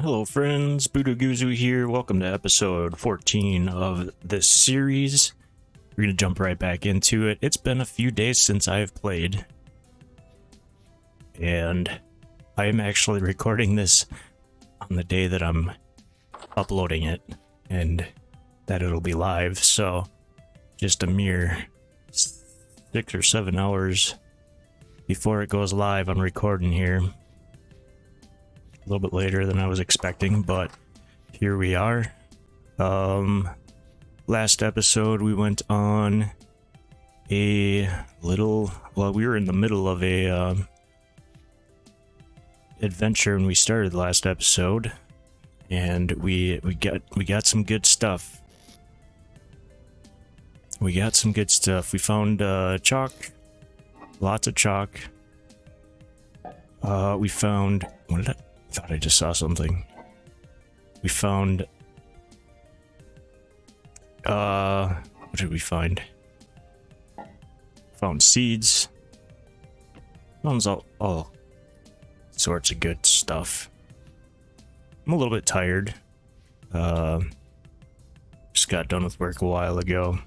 Hello friends, Budo Guzu here. Welcome to episode 14 of this series. We're going to jump right back into it. It's been a few days since I have played, and I am actually recording this on the day that I'm uploading it and that it'll be live, so just a mere 6 or 7 hours before it goes live, I'm recording here. A little bit later than I was expecting, but here we are. Last episode we went on a little, well, we were in the middle of a adventure when we started last episode, and we got some good stuff. We got some good stuff. We found chalk, lots of chalk. We found, what did I thought I just saw something. We found what did we find? Found seeds. Found all sorts of good stuff. I'm a little bit tired. Just got done with work a while ago,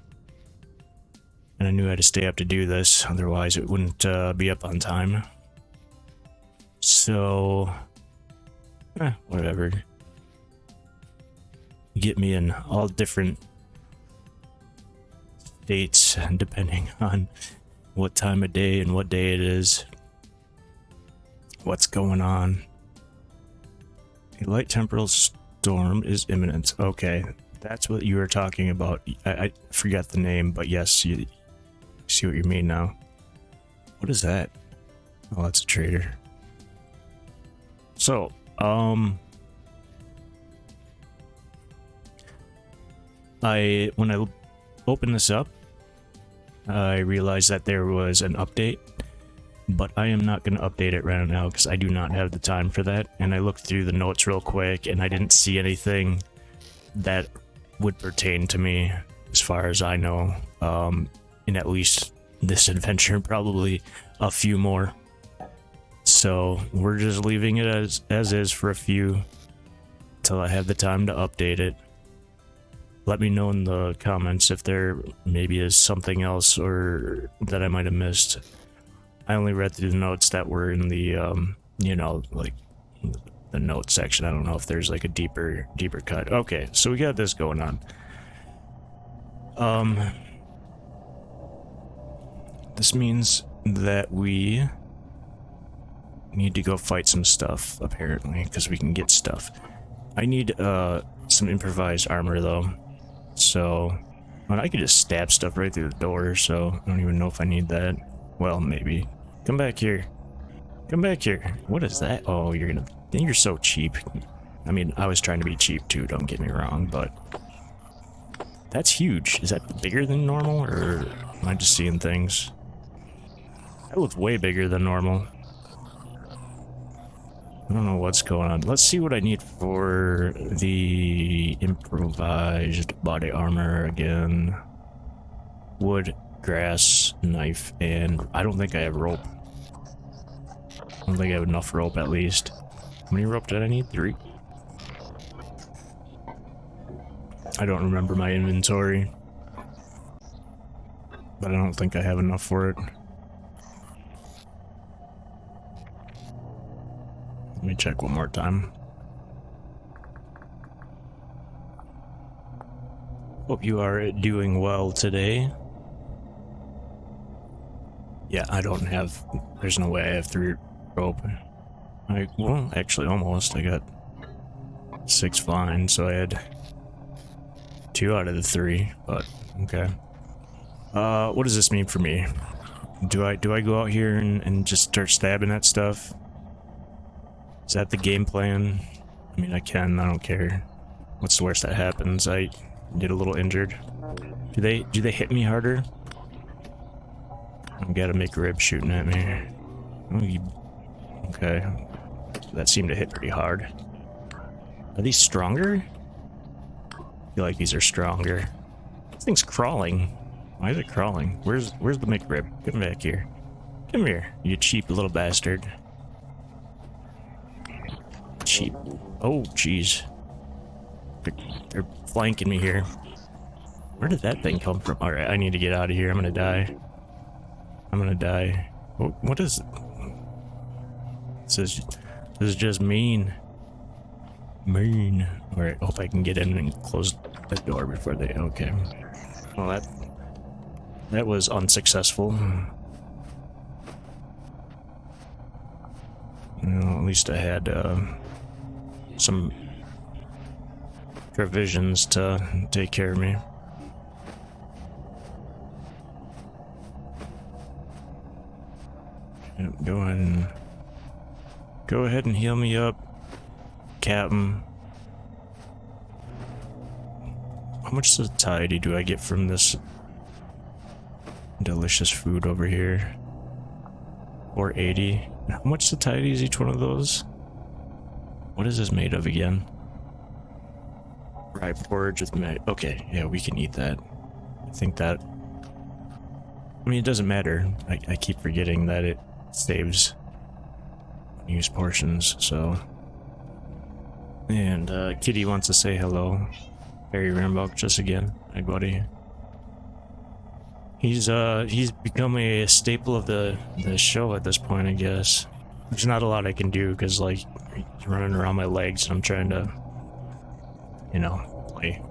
and I knew I had to stay up to do this, otherwise it wouldn't be up on time. So whatever. Get me in all different states depending on what time of day and what day it is. What's going on? A light temporal storm is imminent. Okay, that's what you were talking about. I forgot the name, but yes, you see what you mean now. What is that? Oh, that's a trader. So, when I opened this up, I realized that there was an update, but I am not going to update it right now because I do not have the time for that. And I looked through the notes real quick, and I didn't see anything that would pertain to me, as far as I know, in at least this adventure, probably a few more. So we're just leaving it as is for a few till I have the time to update it. Let me know in the comments if there maybe is something else or that I might have missed. I only read through the notes that were in the like the notes section. I don't know if there's like a deeper cut. Okay, so we got this going on. This means that we need to go fight some stuff, apparently, because we can get stuff. I need some improvised armor though, so I could just stab stuff right through the door, so I don't even know if I need that. Well, maybe. Come back here. Come back here. What is that? Oh, you're so cheap. I mean, I was trying to be cheap too, don't get me wrong, but that's huge. Is that bigger than normal, or am I just seeing things? That looks way bigger than normal. I don't know what's going on. Let's see what I need for the improvised body armor again. Wood, grass, knife, and I don't think I have rope. I don't think I have enough rope, at least. How many rope did I need? 3? I don't remember my inventory, but I don't think I have enough for it. Let me check one more time. Hope you are doing well today. Yeah, I don't have... There's no way I have 3 rope. Well, actually, almost. I got 6 flying, so I had 2 out of the 3, but okay. What does this mean for me? Do I go out here and just start stabbing at stuff? Is that the game plan? I mean, I don't care. What's the worst that happens? I get a little injured. Do they hit me harder? I gotta make rib shooting at me. Oh, okay. That seemed to hit pretty hard. Are these stronger? I feel like these are stronger. This thing's crawling. Why is it crawling? Where's the McRib? Come back here. Come here, you cheap little bastard. sheep. Oh, jeez. They're flanking me here. Where did that thing come from? Alright, I need to get out of here. I'm gonna die. I'm gonna die. What is... This is just mean. Mean. Alright, hope I can get in and close the door before they... Okay. Well, that was unsuccessful. Well, at least I had some provisions to take care of me. Yep, go ahead and heal me up, Captain. How much satiety do I get from this delicious food over here? 480. How much satiety is each one of those? What is this made of again? Rye porridge with meat. Okay, yeah, we can eat that. I think that... I mean, it doesn't matter. I keep forgetting that it saves use portions, so... And, Kitty wants to say hello. Harry Rambuck just again. Hi, buddy. He's become a staple of the show at this point, I guess. There's not a lot I can do, because, like, he's running around my legs, and I'm trying to, you know, play.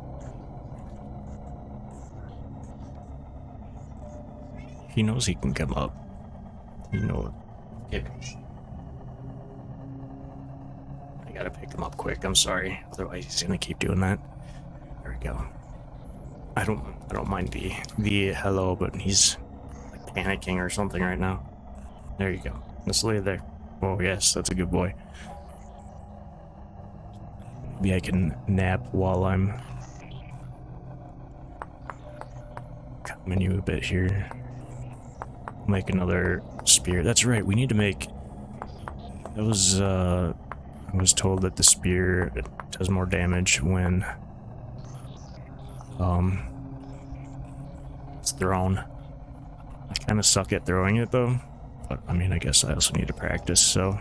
He knows he can come up. You know it. I gotta pick him up quick, I'm sorry. Otherwise he's gonna keep doing that. There we go. I don't mind the hello, but he's like panicking or something right now. There you go. Let's lay there. Oh yes, that's a good boy. Maybe I can nap while I'm coming you a bit here. Make another spear. That's right, we need to make... That was, I was told that the spear does more damage when it's thrown. I kind of suck at throwing it though, but I mean, I guess I also need to practice, so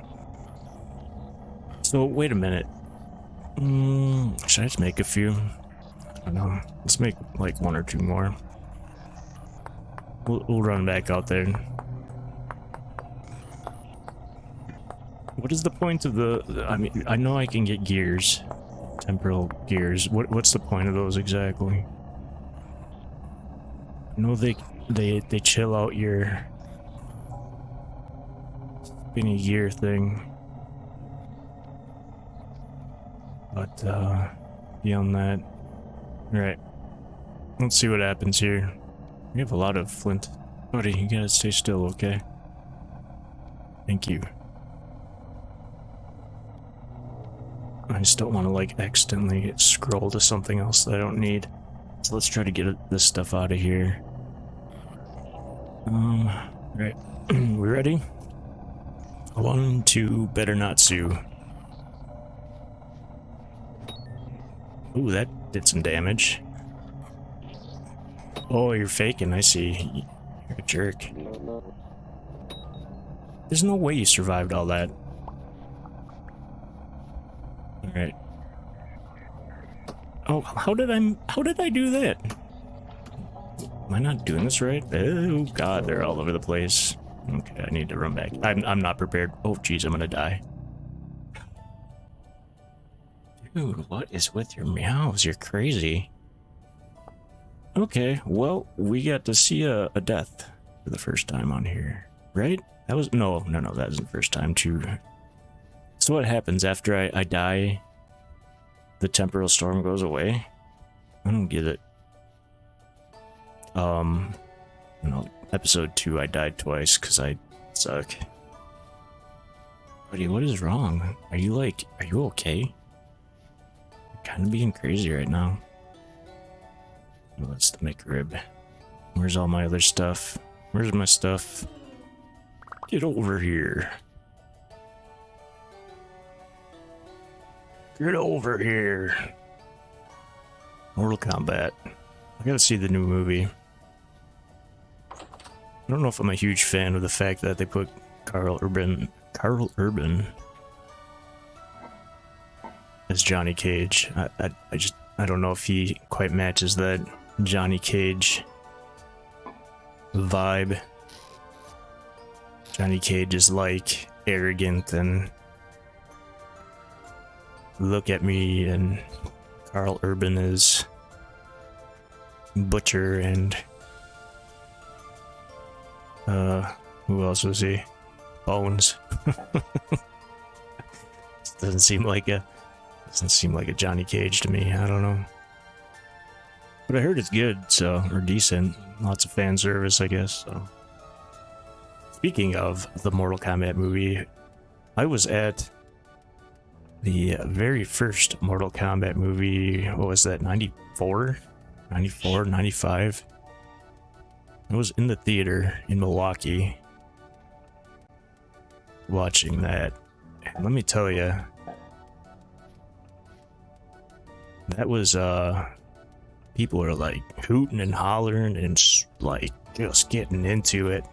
wait a minute. Should I just make a few? I don't know. Let's make like one or two more. We'll run back out there. What is the point of the... I mean, I know I can get gears. Temporal gears. What's the point of those exactly? I know they chill out your spinny gear thing. But, beyond that... Alright. Let's see what happens here. We have a lot of flint. Buddy, you gotta stay still, okay? Thank you. I just don't want to, like, accidentally scroll to something else that I don't need. So let's try to get this stuff out of here. Right. We ready? 1, 2, better not sue. Ooh, that did some damage. Oh, you're faking, I see. You're a jerk. There's no way you survived all that. Alright. Oh, how did I do that? Am I not doing this right? Oh god, they're all over the place. Okay, I need to run back. I'm not prepared. Oh jeez, I'm gonna die. Dude, what is with your meows? You're crazy. Okay, well, we got to see a death for the first time on here, right? That was... No, that wasn't the first time, too. So what happens after I die? The temporal storm goes away? I don't get it. No, episode 2, I died twice because I suck. Buddy, what is wrong? Are you okay? You're kind of being crazy right now. Well, that's the McRib. Where's all my other stuff? Where's my stuff? Get over here. Get over here. Mortal Kombat. I gotta see the new movie. I don't know if I'm a huge fan of the fact that they put Carl Urban as Johnny Cage. I don't know if he quite matches that Johnny Cage vibe. Johnny Cage is like arrogant and look at me, and Carl Urban is butcher and who else was he? Bones. Doesn't seem like a Johnny Cage to me. I don't know. But I heard it's good, so, or decent. Lots of fan service, I guess. So. Speaking of the Mortal Kombat movie, I was at the very first Mortal Kombat movie. What was that? 94? 94, 95? I was in the theater in Milwaukee watching that. And let me tell you, that was, people were like hooting and hollering and like just getting into it.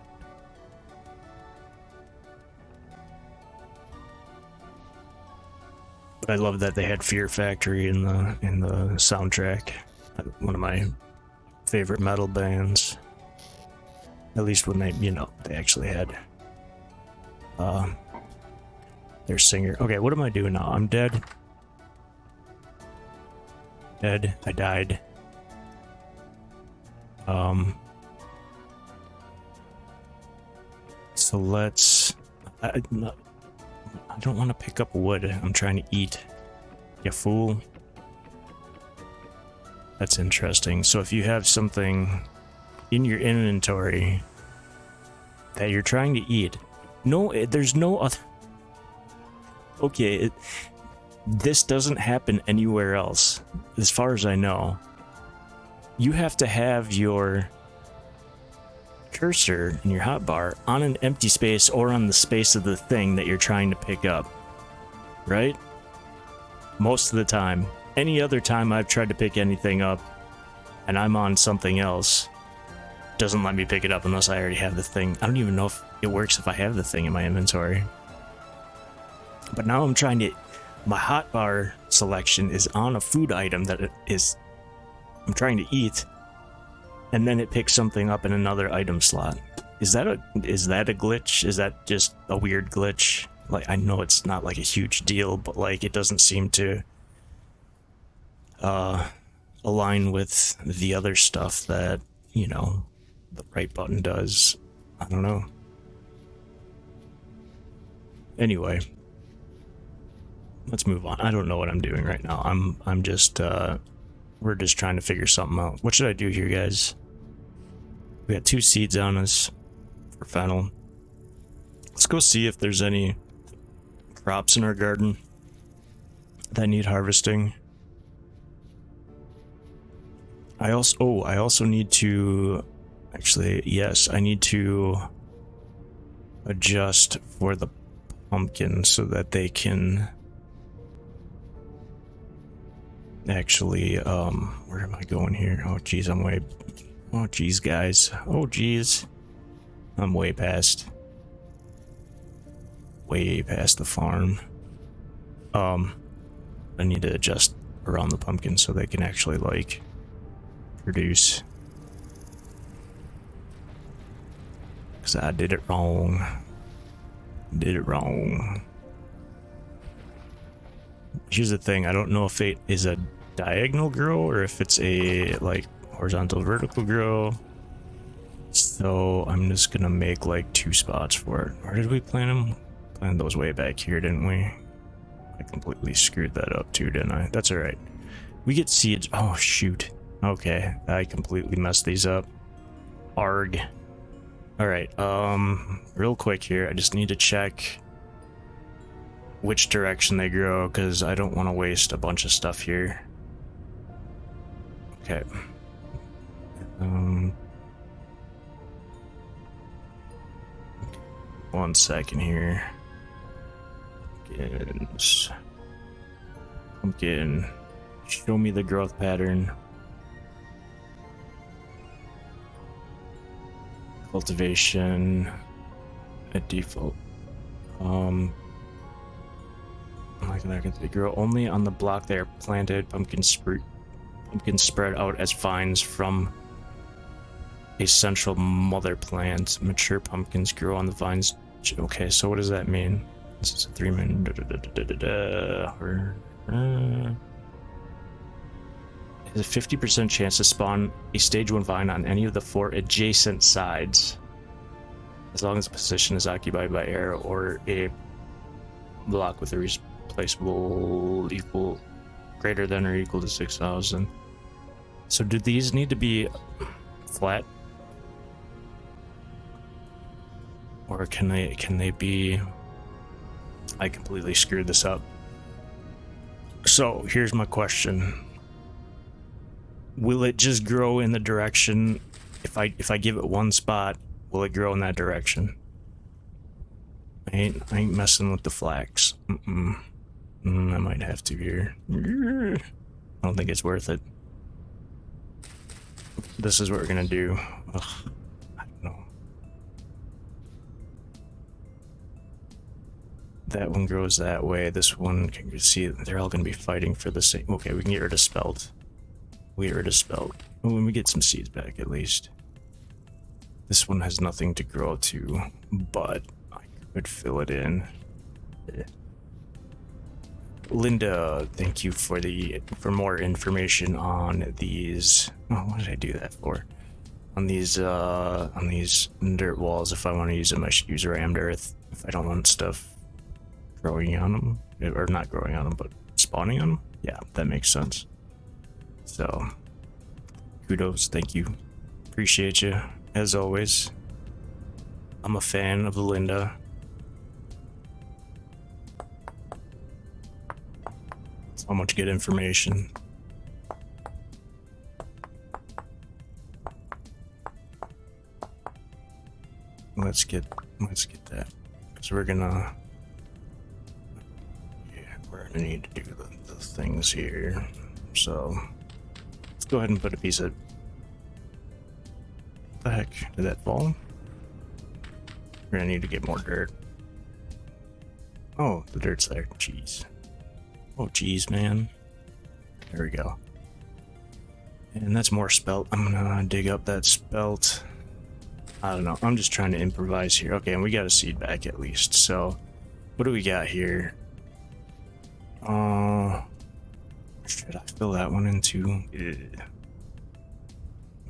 But I love that they had Fear Factory in the soundtrack. One of my favorite metal bands. At least when they actually had their singer. Okay, what am I doing now? I'm dead. Dead. I died. So let's... I don't want to pick up wood. I'm trying to eat. You fool. That's interesting. So if you have something in your inventory that you're trying to eat, there's no other... Okay, this doesn't happen anywhere else, as far as I know. You have to have your cursor in your hotbar on an empty space or on the space of the thing that you're trying to pick up, right? Most of the time. Any other time I've tried to pick anything up and I'm on something else, doesn't let me pick it up unless I already have the thing. I don't even know if it works if I have the thing in my inventory. But now I'm trying to... My hotbar selection is on a food item that I'm trying to eat, and then it picks something up in another item slot. Is that a glitch? Is that just a weird glitch? Like, I know it's not like a huge deal, but like it doesn't seem to align with the other stuff that, the right button does. I don't know. Anyway, let's move on. I don't know what I'm doing right now. I'm just we're just trying to figure something out. What should I do here, guys? We got 2 seeds on us for fennel. Let's go see if there's any crops in our garden that need harvesting. I also need to... Actually, yes, I need to adjust for the pumpkin so that they can... Actually, where am I going here? Oh, geez, oh, geez, guys. Oh, geez. I'm way past the farm. I need to adjust around the pumpkin so they can actually, like, produce. Because I did it wrong. Here's the thing, I don't know if it is a diagonal grow or if it's a like horizontal vertical grow. So I'm just gonna make like 2 spots for it. Where did we plant them? Planted those way back here, didn't we? I completely screwed that up too, didn't I? That's alright. We get seeds. Oh shoot. Okay, I completely messed these up. Arg. Alright, real quick here, I just need to check which direction they grow, because I don't want to waste a bunch of stuff here. Okay. 1 second here. Pumpkin. Show me the growth pattern. Cultivation at default. Like They grow only on the block they are planted. Pumpkins spread out as vines from a central mother plant. Mature pumpkins grow on the vines. Okay, so what does that mean? This is a 3-minute. There's a 50% chance to spawn a stage 1 vine on any of the 4 adjacent sides, as long as the position is occupied by air or a block with a replaceable equal greater than or equal to 6,000. So do these need to be flat, or can they be? I completely screwed this up. So here's my question: will it just grow in the direction? If I give it one spot, will it grow in that direction? I ain't messing with the flax. I might have to here. I don't think it's worth it. This is what we're gonna do. Ugh, I don't know. That one grows that way. This one, can you see, they're all gonna be fighting for the same. Okay, we can get rid of spelt. We get rid of spelt. When we get some seeds back, at least. This one has nothing to grow to, but I could fill it in. Linda, thank you for more information on these. Oh, what did I do that for? On these dirt walls. If I want to use them, I should use rammed earth. If I don't want stuff growing on them, or not growing on them, but spawning on them. Yeah, that makes sense. So, kudos, thank you, appreciate you as always. I'm a fan of Linda. So much good information. Let's get that, because we're gonna need to do the things here. So let's go ahead and put a piece of. What the heck did that fall? We're gonna need to get more dirt. Oh, the dirt's there. Jeez. Oh, geez, man. There we go. And that's more spelt. I'm gonna dig up that spelt. I don't know. I'm just trying to improvise here. Okay, and we got a seed back at least. So, what do we got here? Should I fill that one into?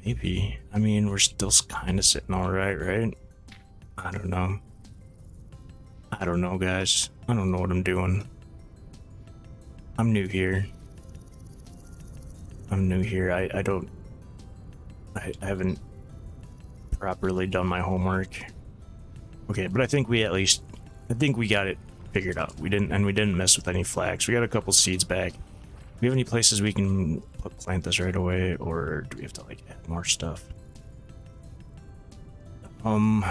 Maybe. I mean, we're still kind of sitting all right, right? I don't know. I don't know, guys. I don't know what I'm doing. I'm new here. I haven't properly done my homework. Okay, but I think we got it figured out. We didn't mess with any flags. We got a couple seeds back. Do we have any places we can plant this right away, or do we have to like add more stuff? Put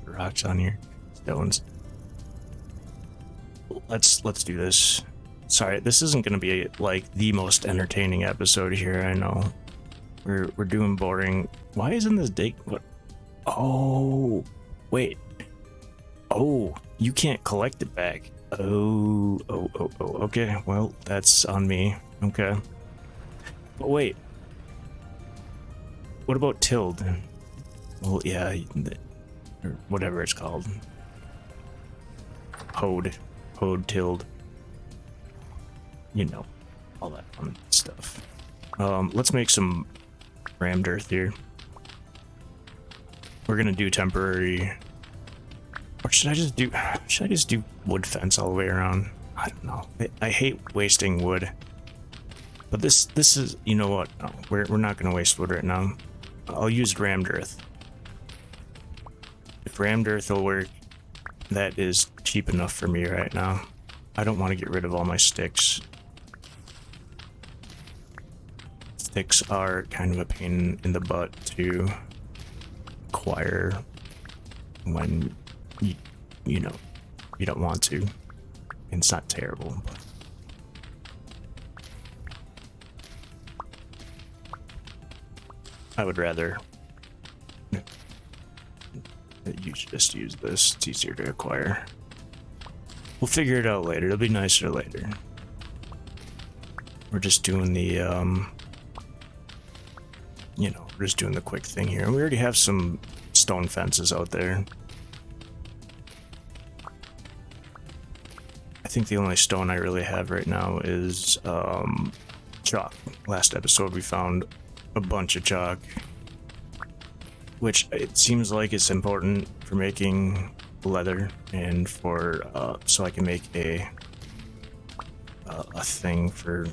rocks on here. Stones. Let's do this. Sorry, this isn't gonna be like the most entertaining episode here, I know. We're doing boring. Why isn't this dig? What? Oh, wait. Oh, you can't collect it back. Oh, okay. Well, that's on me. Okay. But wait. What about tilled? Well, yeah, or whatever it's called. Hoed, tilled. You know, all that fun stuff. Let's make some rammed earth here. We're gonna do temporary. Or should I just do wood fence all the way around? I don't know. I hate wasting wood. But this is, you know what? No, we're not gonna waste wood right now. I'll use rammed earth. If rammed earth will work, that is cheap enough for me right now. I don't want to get rid of all my sticks. Sticks are kind of a pain in the butt to acquire when you know you don't want to. It's not terrible, but I would rather you just use this. It's easier to acquire. We'll figure it out later. It'll be nicer later. We're just doing the, you know, we're just doing the quick thing here. And we already have some stone fences out there. I think the only stone I really have right now is, chalk. Last episode we found a bunch of chalk, which it seems like it's important for making leather and for, so I can make a thing for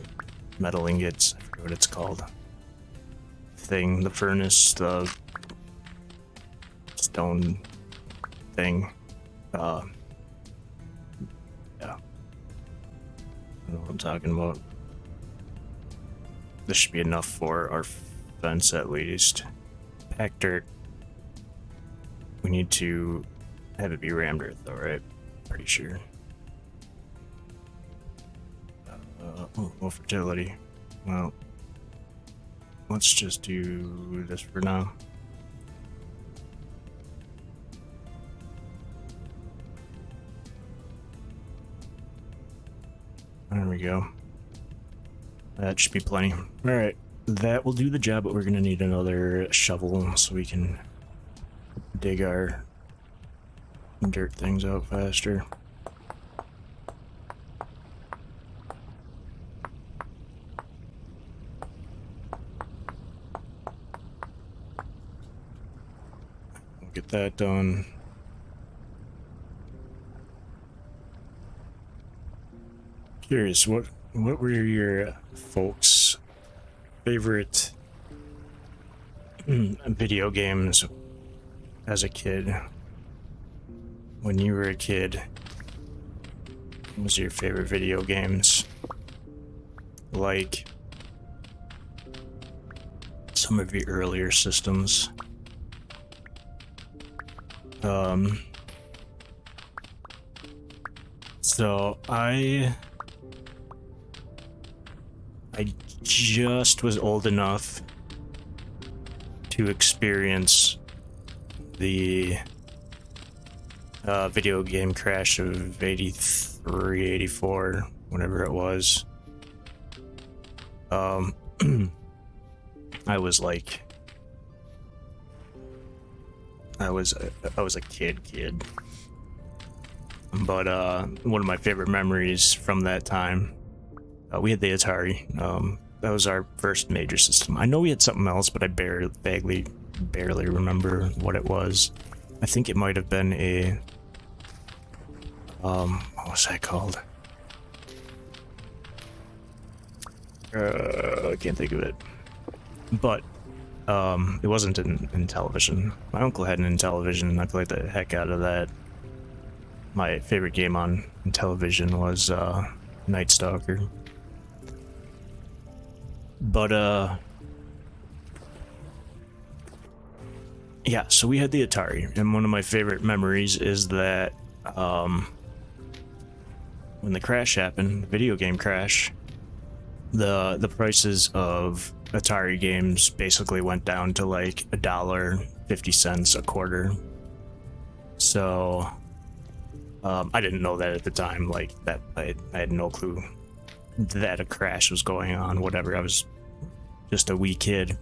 metal ingots. I forget what it's called. Thing, the furnace, the stone thing. Yeah. I don't know what I'm talking about. This should be enough for our fence at least. Pack dirt. We need to have it be rammed earth though, right? Pretty sure. Low fertility. Well, let's just do this for now. There we go. That should be plenty. Alright, that will do the job, but we're gonna need another shovel so we can dig our dirt things out faster. We'll get that done. Curious, what were your folks' favorite video games as a kid? When you were a kid, what was your favorite video games? Like some of your earlier systems. So I just was old enough to experience the video game crash of 83, 84, whatever it was. I was like, I was a kid. But one of my favorite memories from that time, we had the Atari. That was our first major system. I know we had something else, but I barely remember what it was. I think it might have been a what was that called? I can't think of it. But it wasn't in television. My uncle had an Intellivision, and I played the heck out of that. My favorite game on television was Night Stalker. But yeah, so we had the Atari, and one of my favorite memories is that when the crash happened, the video game crash, the prices of Atari games basically went down to like $1.50 a quarter. So I didn't know that at the time, like that I had no clue that a crash was going on, whatever. I was just a wee kid.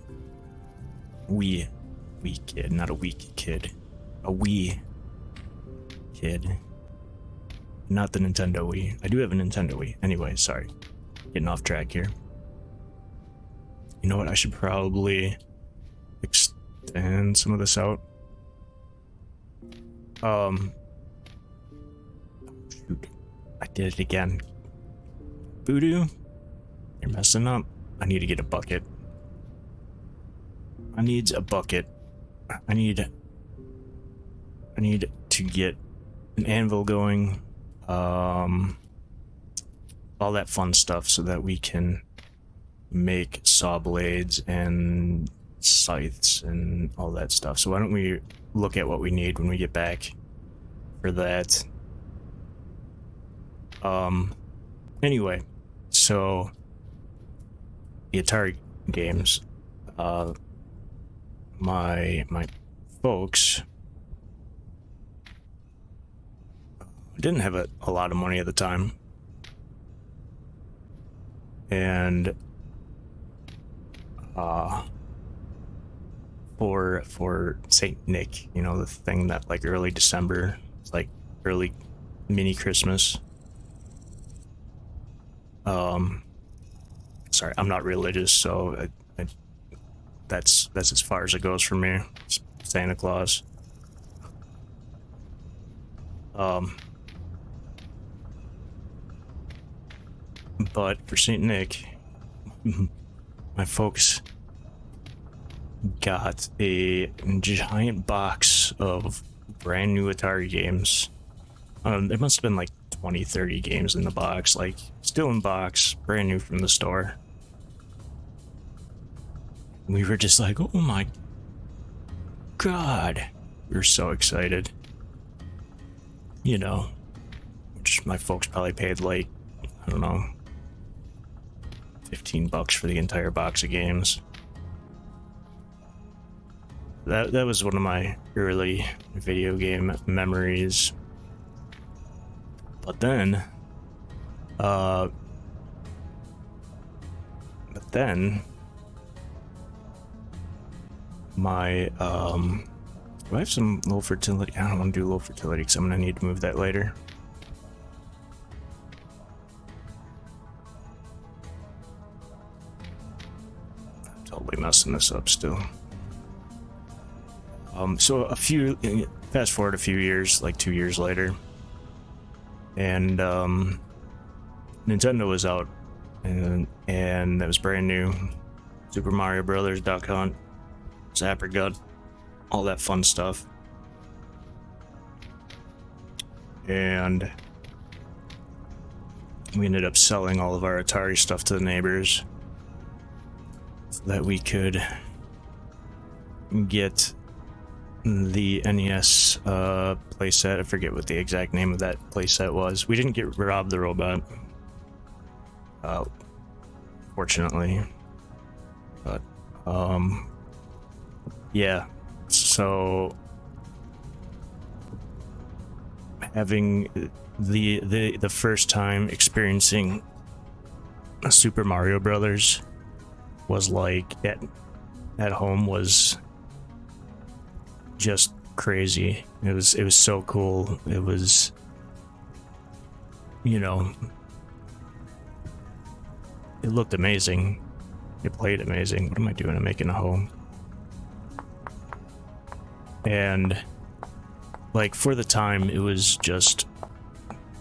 Wee kid, not a weak kid. A wee kid. Not the Nintendo Wii. I do have a Nintendo Wii. Anyway, sorry. Getting off track here. You know what? I should probably extend some of this out. Shoot. I did it again. Voodoo, you're messing up. I need to get a bucket. I need a bucket. I need to get an anvil going. All that fun stuff so that we can make saw blades and scythes and all that stuff. So why don't we look at what we need when we get back for that. Anyway, so the Atari games, my folks didn't have a lot of money at the time. And for Saint Nick, you know, the thing that like early December, it's like early mini Christmas. Sorry, I'm not religious, so that's as far as it goes for me. It's Santa Claus. But for Saint Nick, my folks got a giant box of brand new Atari games. There must have been like 20-30 games in the box, like still in box, brand new from the store. We were just like, oh my god, we were so excited, you know, which my folks probably paid like, I don't know, $15 for the entire box of games. That was one of my early video game memories. But then my do I have some low fertility? I don't want to do low fertility because I'm gonna need to move that later. I'm totally messing this up still. So fast forward a few years, like 2 years later, and Nintendo was out, and that was brand new. Super Mario Brothers, Duck Hunt, Zapper Gut, all that fun stuff. And we ended up selling all of our Atari stuff to the neighbors so that we could get the NES playset. I forget what the exact name of that playset was. We didn't get Rob the Robot, fortunately, but yeah. So having the first time experiencing a Super Mario Brothers was like at home was just crazy. It was so cool. It was, you know, it looked amazing. It played amazing. What am I doing? I'm making a home. And like for the time, it was just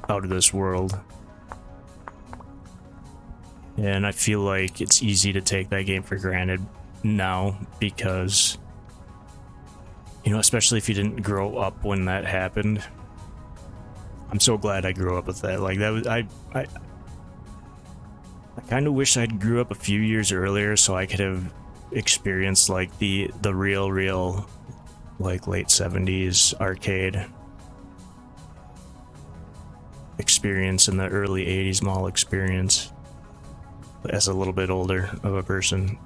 out of this world. And I feel like it's easy to take that game for granted now because, you know, especially if you didn't grow up when that happened. I'm so glad I grew up with that. Like that was I kind of wish I'd grew up a few years earlier so I could have experienced like the real like late 70s arcade experience and the early 80s mall experience as a little bit older of a person.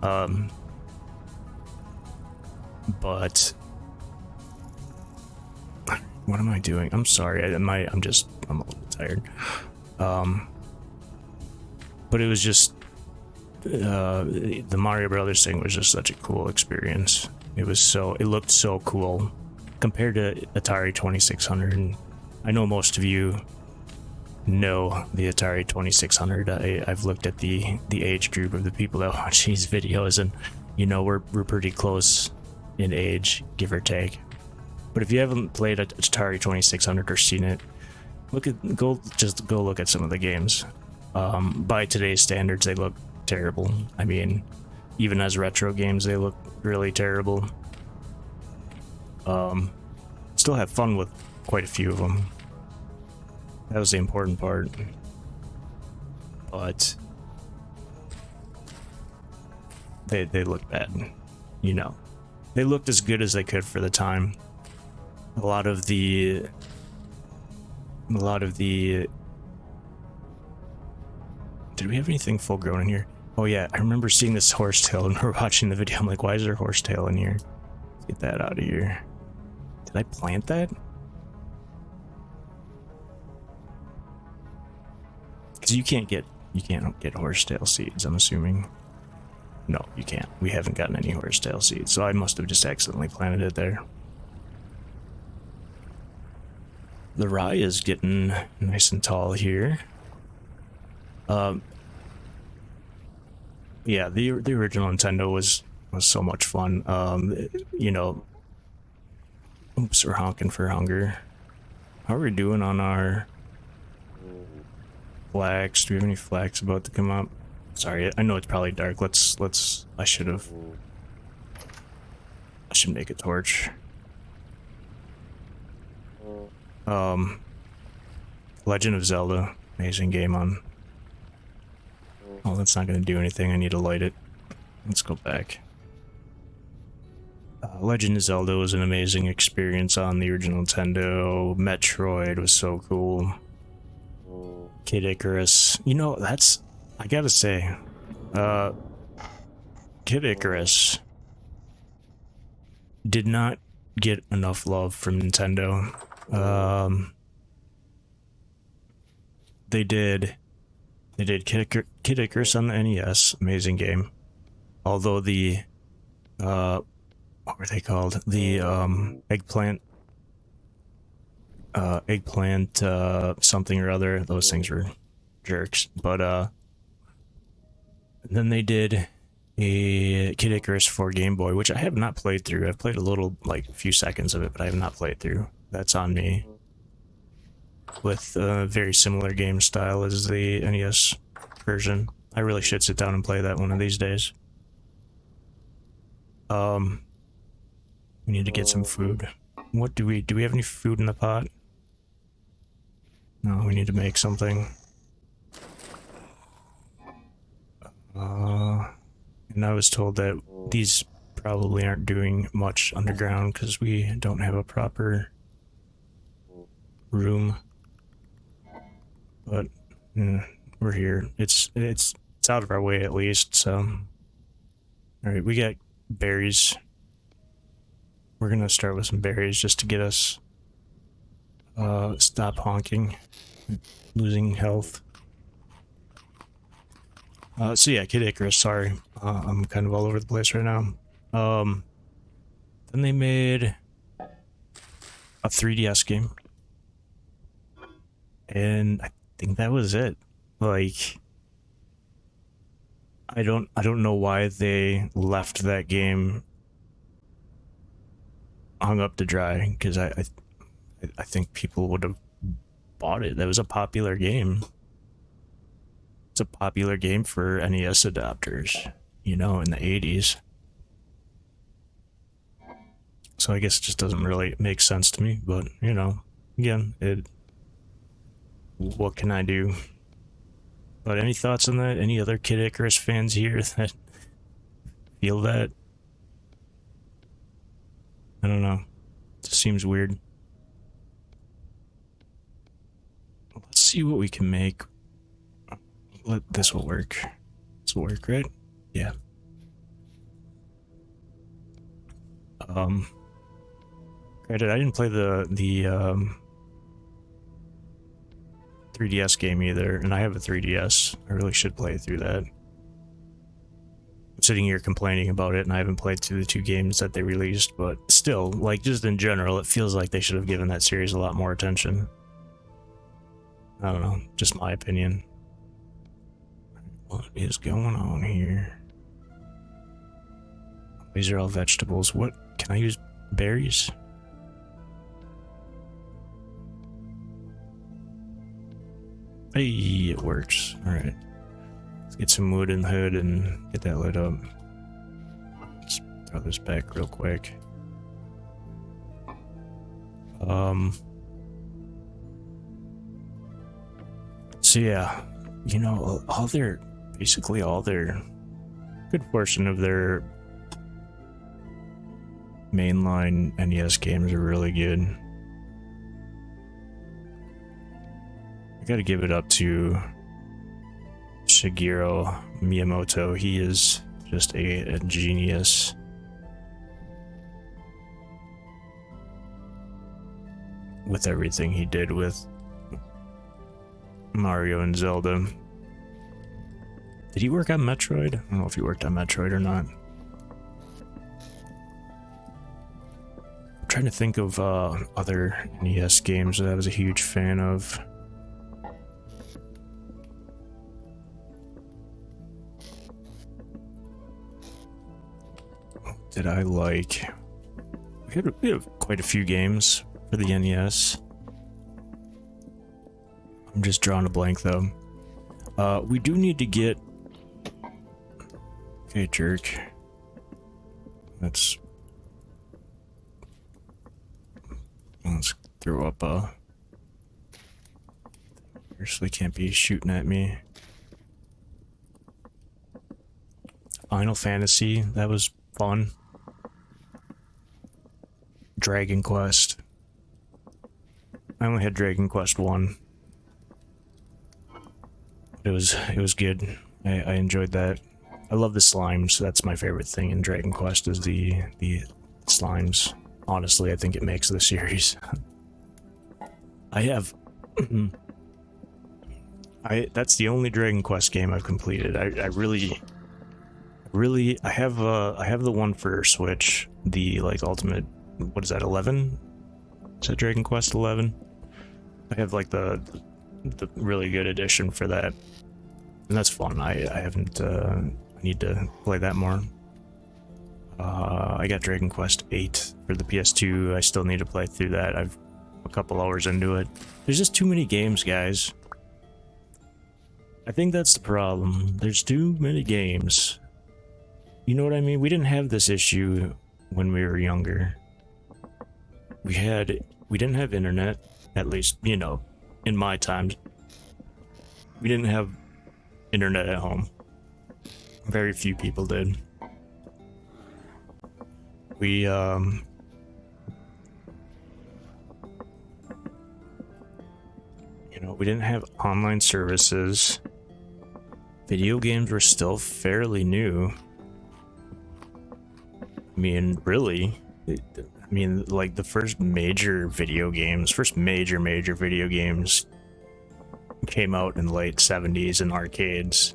But what am I doing? I'm sorry. I'm a little tired. But it was just the Mario Brothers thing was just such a cool experience. It looked so cool compared to Atari 2600. And I know most of you know the Atari 2600. I've looked at the age group of the people that watch these videos, and you know we're pretty close in age, give or take. But if you haven't played Atari 2600 or seen it, go look at some of the games. By today's standards, they look terrible. I mean, even as retro games, they look really terrible. Still have fun with quite a few of them. That was the important part. But they look bad, you know. They looked as good as they could for the time. A lot of the did we have anything full grown in here? Oh yeah, I remember seeing this horsetail and we're watching the video. I'm like, why is there a horsetail in here? Let's get that out of here. Did I plant that? Because you can't get horsetail seeds, I'm assuming. No, you can't. We haven't gotten any horsetail seeds, so I must have just accidentally planted it there. The rye is getting nice and tall here. Yeah, the original Nintendo was so much fun. You know, oops, we're honking for hunger. How are we doing on our flax? Do we have any flax about to come up? Sorry, I know it's probably dark. I should make a torch. Legend of Zelda, amazing game on. Oh, that's not gonna do anything. I need to light it. Let's go back. Legend of Zelda was an amazing experience on the original Nintendo. Metroid was so cool. Kid Icarus. You know, I gotta say, Kid Icarus did not get enough love from Nintendo. They did Kid Icarus on the NES, amazing game. Although the what were they called? The eggplant something or other. Those things were jerks. But then they did a Kid Icarus for Game Boy, which I have not played through. I've played a little, like a few seconds of it, but I have not played through. That's on me. With a very similar game style as the NES version. I really should sit down and play that one of these days. We need to get some food. What do we have any food in the pot? No, we need to make something. And I was told that these probably aren't doing much underground because we don't have a proper room. But we're here. It's out of our way at least. So, all right, we got berries. We're gonna start with some berries just to get us stop honking, losing health. So yeah, Kid Icarus. Sorry, I'm kind of all over the place right now. Then they made a 3DS game, and I think that was it. Like, I don't know why they left that game hung up to dry, because I think people would have bought it. That was a popular game. It's a popular game for NES adopters, you know, in the 80s. So I guess it just doesn't really make sense to me, but, you know, again, what can I do? But any thoughts on that? Any other Kid Icarus fans here that feel that? I don't know. It just seems weird. Let's see what we can make. This will work. This will work, right? Yeah. Granted, I didn't play the 3DS game either, and I have a 3DS. I really should play through that. I'm sitting here complaining about it, and I haven't played through the 2 games that they released, but still, like, just in general, it feels like they should have given that series a lot more attention. I don't know, just my opinion. What is going on here? These are all vegetables. What? Can I use berries? Hey, it works. Alright. Let's get some wood in the hood and get that lit up. Let's throw this back real quick. So yeah, you know, basically all their good portion of their mainline NES games are really good. I gotta give it up to Shigeru Miyamoto. He is just a genius. With everything he did with Mario and Zelda. Did he work on Metroid? I don't know if he worked on Metroid or not. I'm trying to think of other NES games that I was a huge fan of. What did I like? We had quite a few games for the NES. I'm just drawing a blank though. We do need to get... Okay, jerk. Let's throw up a... Seriously, can't be shooting at me. Final Fantasy, that was fun. Dragon Quest. I only had Dragon Quest 1. It was good. I enjoyed that. I love the slimes. That's my favorite thing in Dragon Quest is the slimes. Honestly, I think it makes the series. I have that's the only Dragon Quest game I've completed. I really I have the one for Switch, the like ultimate, what is that, 11? Is that Dragon Quest 11? I have like the really good edition for that. And that's fun. I haven't I need to play that more. I got Dragon Quest 8 for the PS2. I still need to play through that. I've a couple hours into it. There's just too many games, guys. I think that's the problem. There's too many games. You know what I mean? We didn't have this issue when we were younger. We didn't have internet, at least, you know, in my times. We didn't have internet at home. Very few people did. We you know, we didn't have online services. Video games were still fairly new. I mean, really, like the first major video games came out in the late 70s in arcades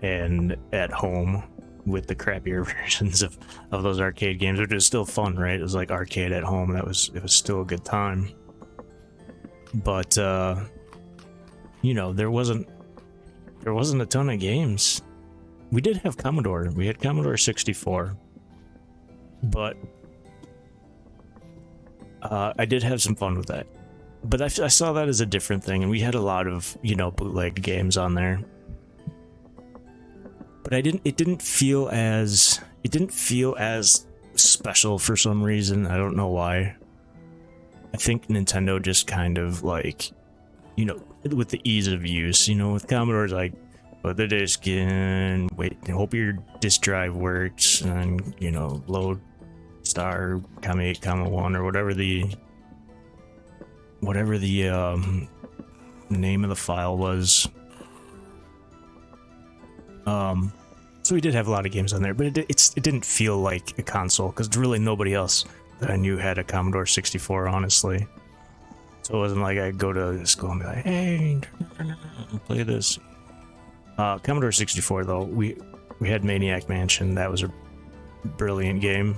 and at home with the crappier versions of those arcade games, which is still fun, right? It was like arcade at home. It was still a good time. But you know, there wasn't a ton of games. We did have Commodore. We had Commodore 64. But I did have some fun with that. But I saw that as a different thing, and we had a lot of, you know, bootleg games on there. But it didn't feel as special for some reason. I don't know why. I think Nintendo just kind of like, you know, with the ease of use, you know, with Commodore's like, put the disc in, wait, hope your disk drive works, and, you know, load star, comma 8, comma 1, or whatever the name of the file was. So we did have a lot of games on there, but it didn't feel like a console, because really nobody else that I knew had a Commodore 64, honestly. So it wasn't like I'd go to school and be like, hey, play this. Commodore 64, though, we had Maniac Mansion. That was a brilliant game.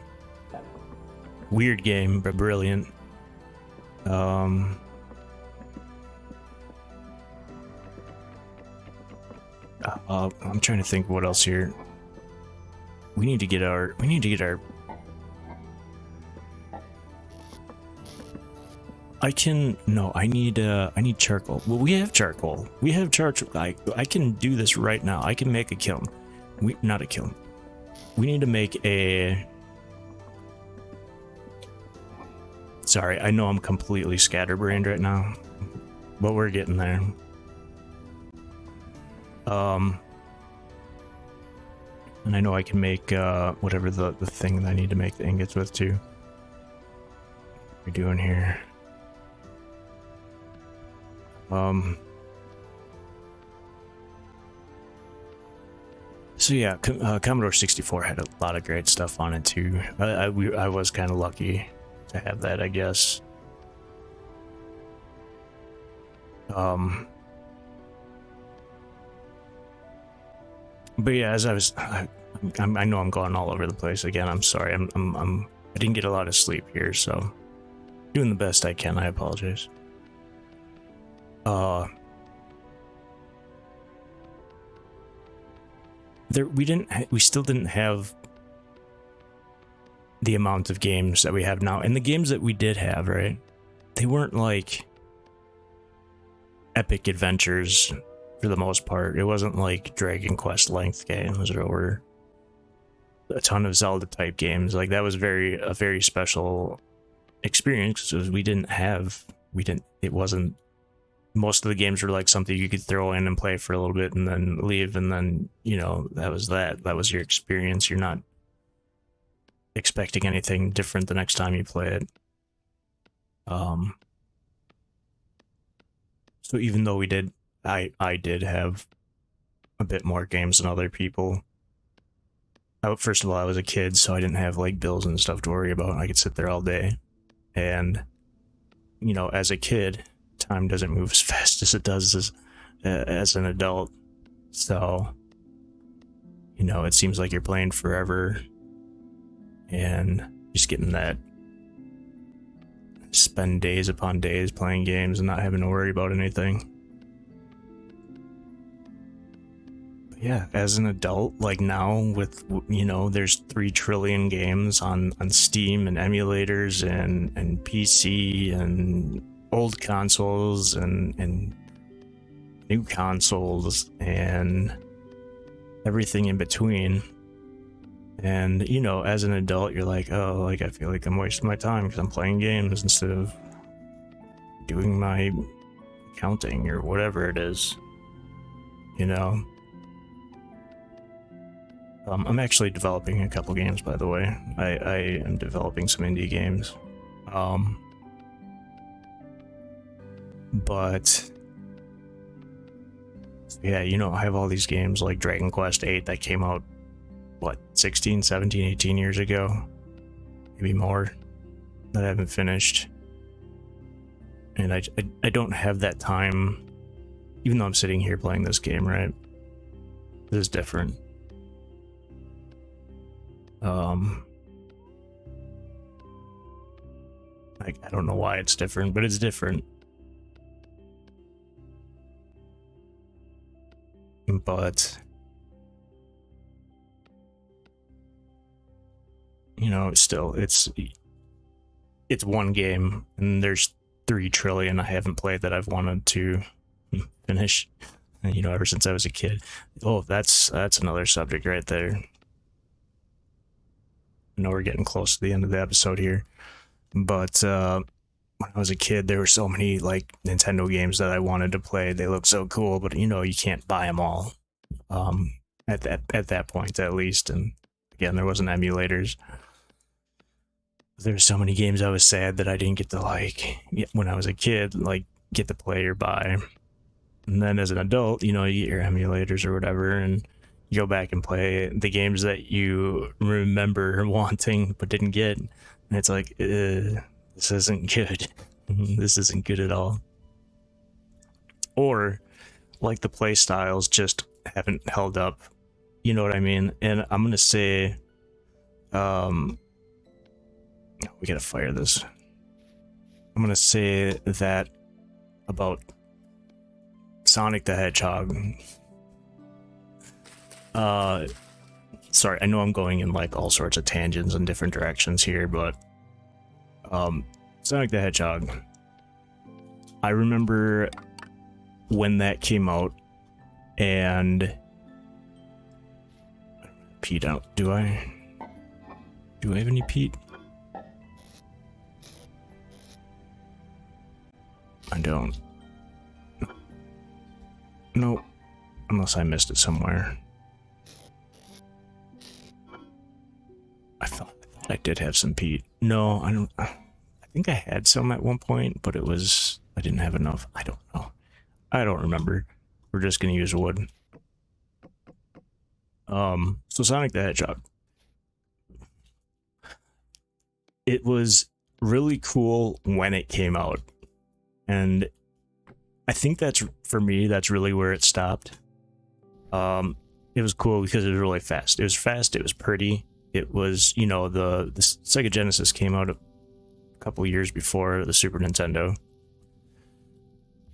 Weird game, but brilliant. I'm trying to think what else here. We need to get our I need charcoal. Well, we have charcoal. I can do this right now. I can make a kiln. Not a kiln. We need to make a... Sorry, I know I'm completely scatterbrained right now, but we're getting there. And I know I can make whatever the thing that I need to make the ingots with too. What are we doing here? So yeah, Commodore 64 had a lot of great stuff on it too. I was kind of lucky to have that, I guess. But yeah, as I know I'm going all over the place again. I'm sorry. I didn't get a lot of sleep here, so doing the best I can. I apologize. We still didn't have the amount of games that we have now, and the games that we did have, right? They weren't like epic adventures for the most part. It wasn't like Dragon Quest length games or a ton of Zelda type games. Like that was a very special experience because it wasn't, most of the games were like something you could throw in and play for a little bit and then leave, and then, you know, that was your experience. You're not expecting anything different the next time you play it. So even though I did have a bit more games than other people. First of all, I was a kid, so I didn't have like bills and stuff to worry about. I could sit there all day, and you know, as a kid, time doesn't move as fast as it does as an adult. So, you know, it seems like you're playing forever, and just getting that spend days upon days playing games and not having to worry about anything. But yeah, as an adult, like now with, you know, there's 3 trillion games on Steam and emulators and PC and old consoles and new consoles and everything in between. And, you know, as an adult, you're like, oh, like, I feel like I'm wasting my time because I'm playing games instead of doing my accounting or whatever it is, you know? I'm actually developing a couple games, by the way. I am developing some indie games. But yeah, you know, I have all these games like Dragon Quest 8 that came out, what, 16, 17, 18 years ago? Maybe more, that I haven't finished. And I don't have that time, even though I'm sitting here playing this game, right? This is different. Like, I don't know why it's different, but it's different. But you know, still, it's one game, and there's 3 trillion I haven't played that I've wanted to finish, and, you know, ever since I was a kid. Oh, that's another subject right there. I know we're getting close to the end of the episode here, but when I was a kid, there were so many like Nintendo games that I wanted to play. They look so cool, but you know, you can't buy them all. At that point, at least, and again, there wasn't emulators. There's so many games I was sad that I didn't get to, like, when I was a kid, like, get to play or buy. And then as an adult, you know, you get your emulators or whatever, and you go back and play the games that you remember wanting but didn't get. And it's like, this isn't good. This isn't good at all. Or, like, the play styles just haven't held up. You know what I mean? And I'm gonna say, we gotta fire this. I'm gonna say that about Sonic the Hedgehog. Sorry, I know I'm going in like all sorts of tangents and different directions here, but Sonic the Hedgehog. I remember when that came out, and Pete out. Do I have any Pete? I don't. Nope. Unless I missed it somewhere. I thought I did have some Pete. No, I don't. I think I had some at one point, but I didn't have enough. I don't know. I don't remember. We're just gonna use wood. So Sonic the Hedgehog. It was really cool when it came out. And I think for me, that's really where it stopped. It it was cool because it was really fast. It was fast. It was pretty. It was, you know, the Sega Genesis came out a couple years before the Super Nintendo,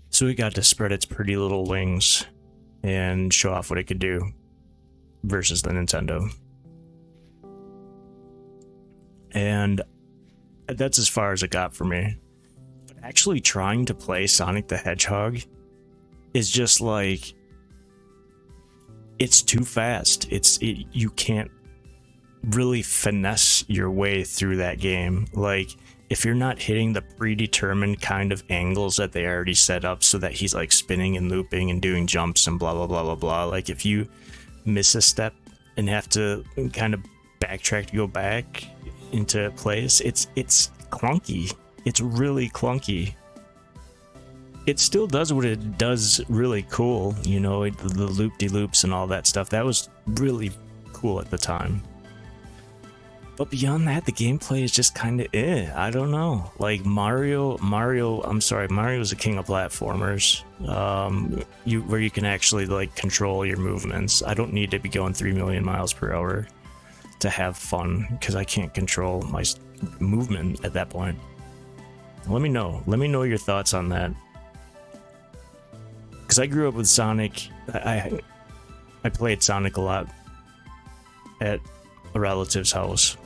so it got to spread its pretty little wings and show off what it could do versus the Nintendo. And that's as far as it got for me. But actually trying to play Sonic the Hedgehog is just like, it's too fast. You can't really finesse your way through that game. Like, if you're not hitting the predetermined kind of angles that they already set up so that he's like spinning and looping and doing jumps and blah blah blah blah blah, like if you miss a step and have to kind of backtrack to go back into place, it's clunky. It's really clunky. It still does what it does really cool, you know, the loop-de-loops and all that stuff. That was really cool at the time. But beyond that, the gameplay is just kind of I don't know. Like Mario's a king of platformers. Where you can actually like control your movements. I don't need to be going 3 million miles per hour to have fun because I can't control my movement at that point. Let me know your thoughts on that. Because I grew up with Sonic. I played Sonic a lot at a relative's house.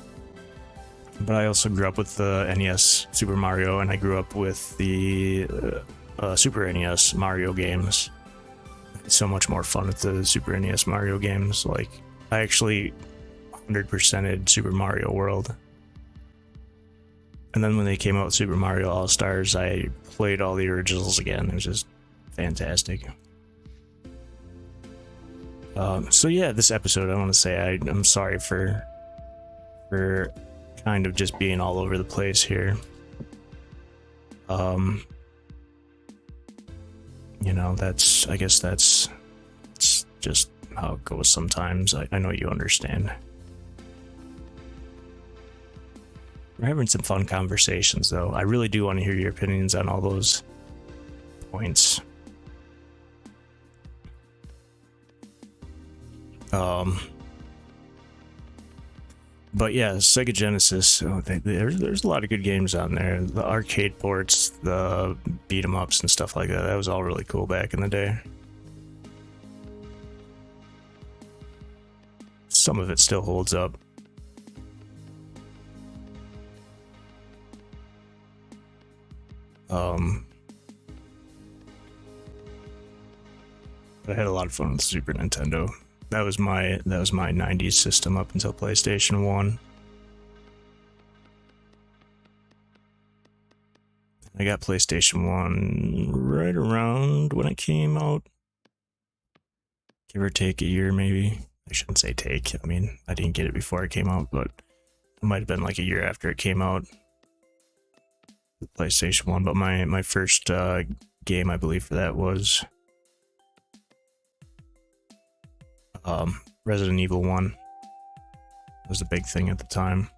But I also grew up with the NES Super Mario, and I grew up with the Super NES Mario games. It's so much more fun with the Super NES Mario games. Like, I actually 100%ed Super Mario World. And then when they came out with Super Mario All-Stars, I played all the originals again. It was just fantastic. So yeah, this episode, I want to say I'm sorry for kind of just being all over the place here. You know, I guess that's just how it goes sometimes. I know you understand. We're having some fun conversations, though. I really do want to hear your opinions on all those points. But yeah, Sega Genesis, there's a lot of good games on there. The arcade ports, the beat 'em ups and stuff like that. That was all really cool back in the day. Some of it still holds up. But I had a lot of fun with the Super Nintendo. That was my 90s system up until PlayStation 1. I got PlayStation 1 right around when it came out. Give or take a year, maybe. I shouldn't say take. I mean, I didn't get it before it came out, but it might have been like a year after it came out. The PlayStation 1, but my first game, I believe, for that was Resident Evil 1. It was a big thing at the time.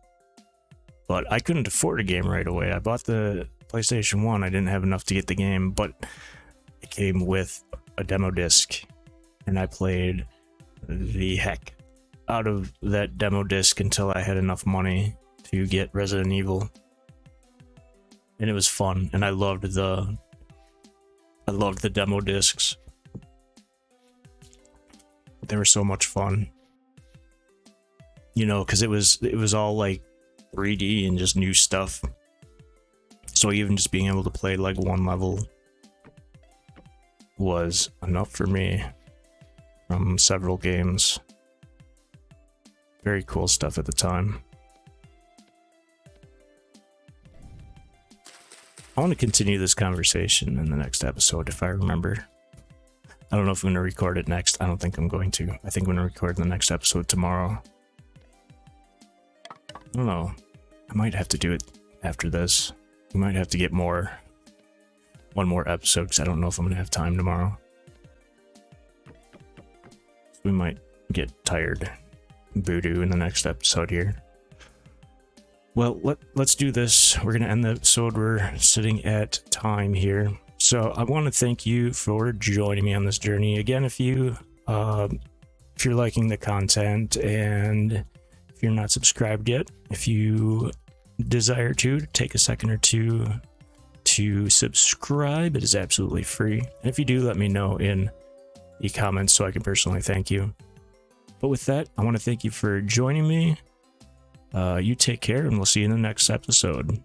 But I couldn't afford a game right away. I bought the PlayStation 1. I didn't have enough to get the game, but it came with a demo disc. And I played the heck out of that demo disc until I had enough money to get Resident Evil. And it was fun, and I loved the demo discs. They were so much fun, you know, because it was all like 3D and just new stuff. So even just being able to play like one level was enough for me from several games. Very cool stuff at the time. I want to continue this conversation in the next episode if I remember. I don't know if I'm going to record it next. I don't think I'm going to. I think I'm going to record the next episode tomorrow. I don't know. I might have to do it after this. We might have to get one more episode because I don't know if I'm going to have time tomorrow. We might get tired voodoo in the next episode here. Well, let's do this. We're going to end the episode. We're sitting at time here. So I want to thank you for joining me on this journey. Again, if you if you're liking the content, and if you're not subscribed yet, if you desire to take a second or two to subscribe, it is absolutely free. And if you do, let me know in the comments so I can personally thank you. But with that, I want to thank you for joining me. You take care, and we'll see you in the next episode.